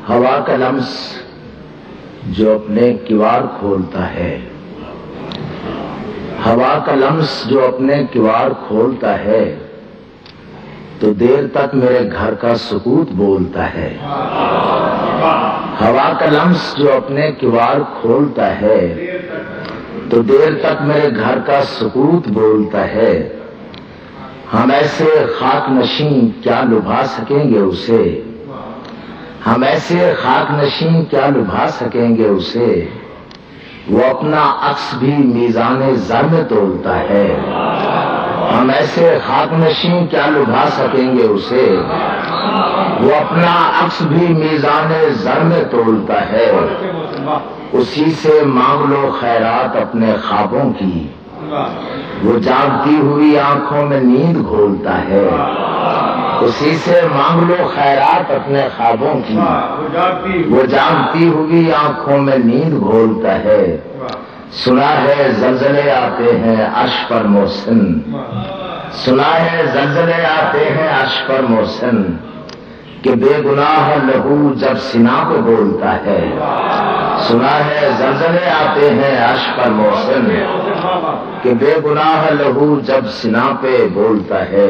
ہوا کا لمس جو اپنے کیوار کھولتا ہے، ہوا کا لمس جو اپنے کیوار کھولتا ہے تو دیر تک میرے گھر کا سکوت بولتا ہے۔ ہوا کا لمس جو اپنے کیوار کھولتا ہے تو دیر تک میرے گھر کا سکوت بولتا ہے۔ ہم ایسے خاک نشین کیا لبھا سکیں گے اسے، ہم ایسے خاک نشین کیا لبھا سکیں گے اسے، وہ اپنا عکس بھی میزان زر میں تولتا ہے۔ ہم ایسے خاک نشین کیا لبھا سکیں گے اسے، وہ اپنا عکس بھی میزان زر میں تولتا ہے۔ اسی سے مانگ لو خیرات اپنے خوابوں کی، وہ جاگتی ہوئی آنکھوں میں نیند گھولتا ہے۔ اسی سے مانگ لو خیرات اپنے خوابوں کی، وہ جاگتی ہوئی آنکھوں میں نیند گھولتا ہے۔ سنا ہے زلزلے آتے ہیں عرش پر محسن، سنا ہے زلزلے آتے ہیں عرش پر محسن، کہ بے گناہ لہو جب سنا پہ بولتا ہے۔ سنا ہے زلزلے آتے ہیں عرش پر محسن، کہ بے گناہ لہو جب سنا پہ بولتا ہے۔